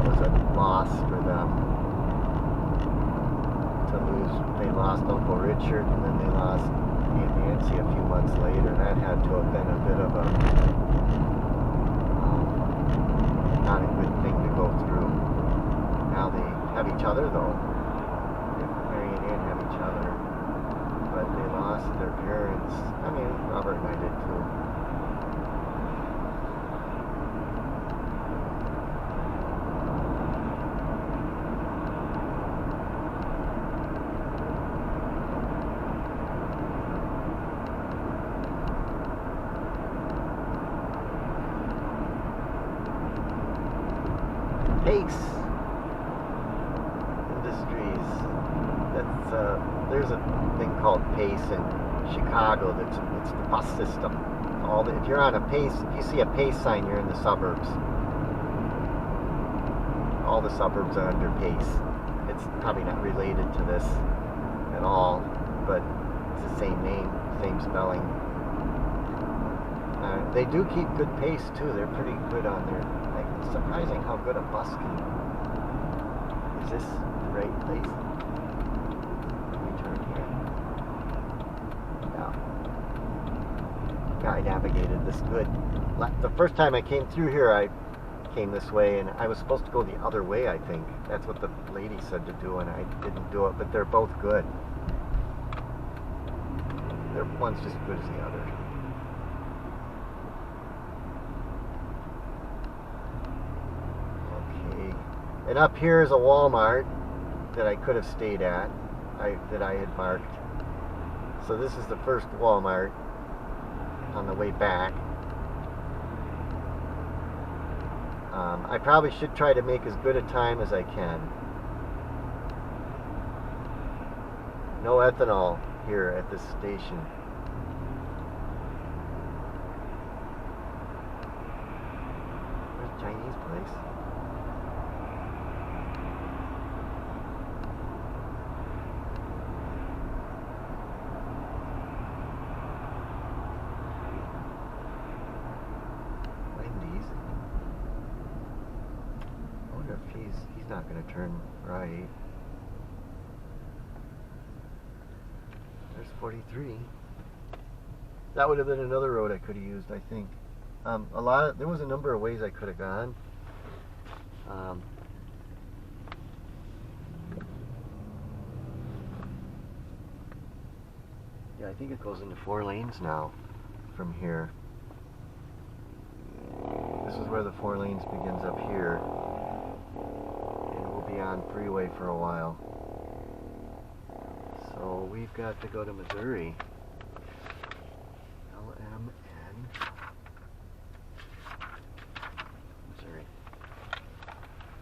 was a loss for them to lose. They lost Uncle Richard, and then they lost Aunt Nancy a few months later. That had to have been a bit of a not a good thing to go through. Now they have each other, though. Mary and Ann have each other, but they lost their parents. I mean, Robert and I did too. Pace Industries. There's a thing called Pace in Chicago. It's the bus system. If you're on a Pace, if you see a Pace sign, you're in the suburbs. All the suburbs are under Pace. It's probably not related to this at all, but it's the same name, same spelling. They do keep good pace too. They're pretty good on their. It's surprising how good a bus can. Is this the right place? Can we turn here? Yeah. Guy navigated this good. The first time I came through here, I came this way, and I was supposed to go the other way, I think. That's what the lady said to do, and I didn't do it, but they're both good. One's just as good as the other. And up here is a Walmart that I could have stayed at, that I had marked. So this is the first Walmart on the way back. I probably should try to make as good a time as I can. No ethanol here at this station. There's a Chinese place. He's not going to turn right. There's 43. That would have been another road I could have used, I think. There was a number of ways I could have gone. Yeah, I think it goes into 4 lanes now from here. This is where the 4 lanes begins up here. Be on freeway for a while. So we've got to go to Missouri. LMN. Missouri.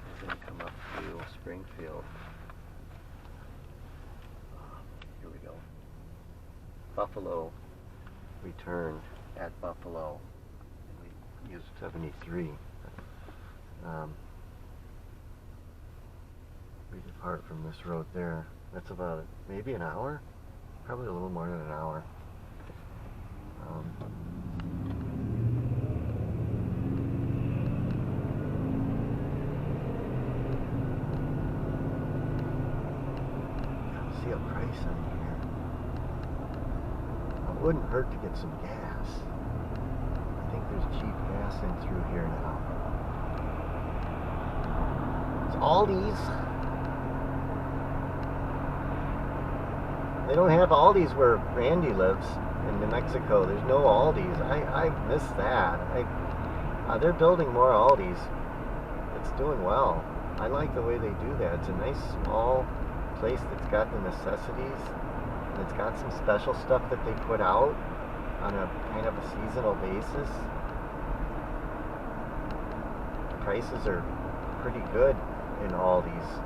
We're going to come up to Springfield. Here we go. Buffalo. Return at Buffalo. And we used 73. We depart from this road there. That's about maybe an hour, probably a little more than an hour. See a price on here. It wouldn't hurt to get some gas. I think there's cheap gas in through here now. It's Aldi's. They don't have Aldi's where Randy lives in New Mexico. There's no Aldi's. I miss that. They're building more Aldi's. It's doing well. I like the way they do that. It's a nice small place that's got the necessities. And it's got some special stuff that they put out on a kind of a seasonal basis. The prices are pretty good in Aldi's.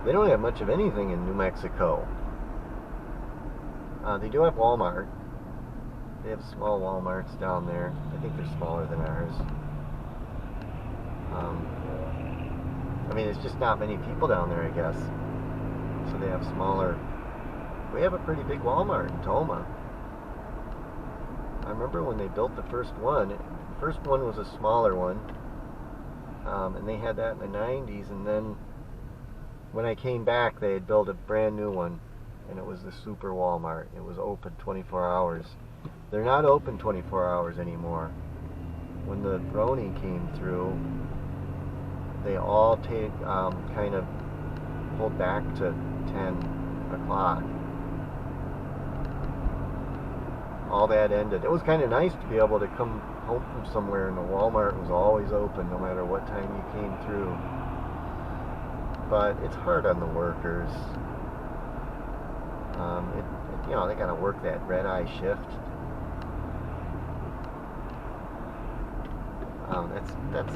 They don't have much of anything in New Mexico. They do have Walmart. They have small Walmarts down there. I think they're smaller than ours. I mean, there's just not many people down there, I guess. So they have smaller. We have a pretty big Walmart in Toma. I remember when they built the first one. The first one was a smaller one, and they had that in the 90s. And then when I came back, they had built a brand new one, and it was the Super Walmart. It was open 24 hours. They're not open 24 hours anymore. When the Roni came through, they all kind of pulled back to 10 o'clock. All that ended. It was kind of nice to be able to come home from somewhere and the Walmart was always open no matter what time you came through. But it's hard on the workers. They got to work that red-eye shift. That's a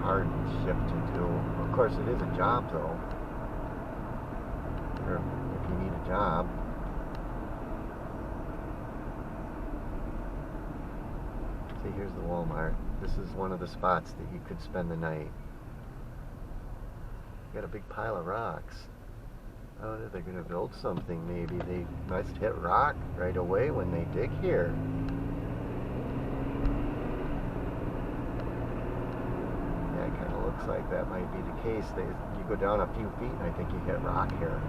hard shift to do. Of course, it is a job, though. Or if you need a job. See, here's the Walmart. This is one of the spots that you could spend the night. Got a big pile of rocks. Oh, they're going to build something, maybe. They must hit rock right away when they dig here. Yeah, it kind of looks like that might be the case. You go down a few feet and I think you hit rock here.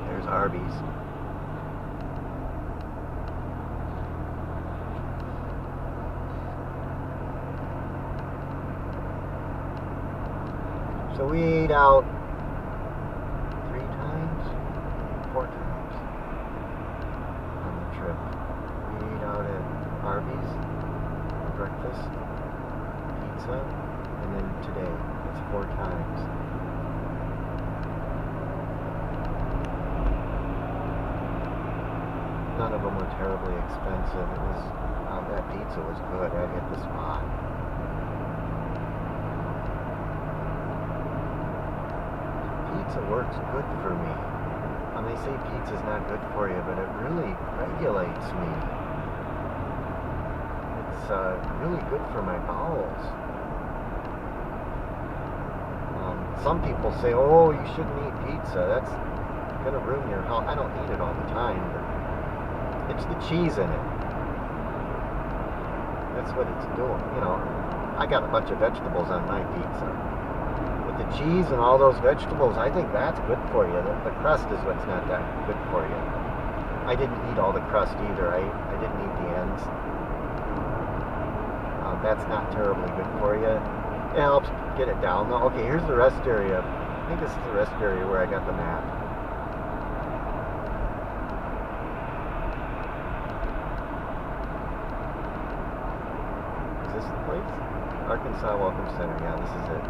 There's Arby's. So we ate out 3 times, 4 times on the trip. We ate out at Arby's, breakfast, pizza, and then today. It's 4 times. None of them were terribly expensive. That pizza was good. I hit the spot. Pizza works good for me. They say pizza's not good for you, but it really regulates me. It's really good for my bowels. Some people say, oh, you shouldn't eat pizza. That's going to ruin your health. I don't eat it all the time, but it's the cheese in it. That's what it's doing. I got a bunch of vegetables on my pizza. The cheese and all those vegetables, I think that's good for you. The crust is what's not that good for you. I didn't eat all the crust either. I didn't eat the ends. That's not terribly good for you. It helps get it down though. Okay, here's the rest area. I think this is the rest area where I got the map. Is this the place? Arkansas Welcome Center. Yeah, this is it.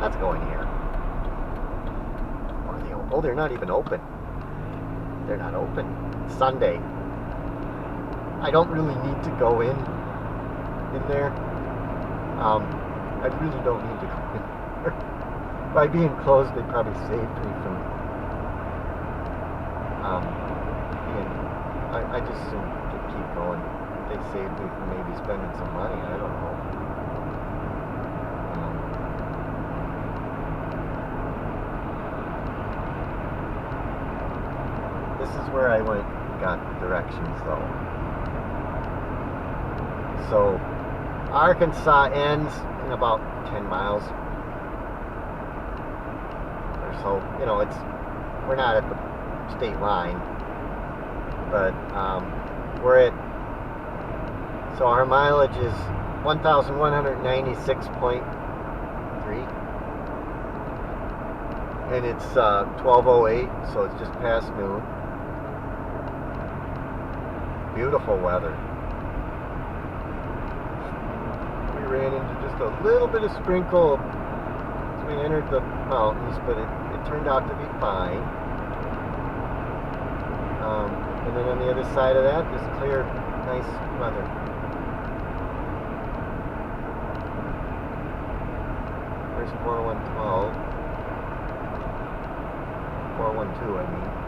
Let's go in here. Oh, they're not even open. They're not open. It's Sunday. I don't really need to go in there. I really don't need to go in there. By being closed, they probably saved me from I just assume to keep going. They saved me from maybe spending some money. I don't know. This is where I went and got directions though. So Arkansas ends in about 10 miles or so. We're not at the state line, but we're at, so our mileage is 1,196.3 and it's 12:08, so it's just past noon. Beautiful weather. We ran into just a little bit of sprinkle as we entered the mountains, but it turned out to be fine. And then on the other side of that, just clear, nice weather. There's 4112. 412, I mean.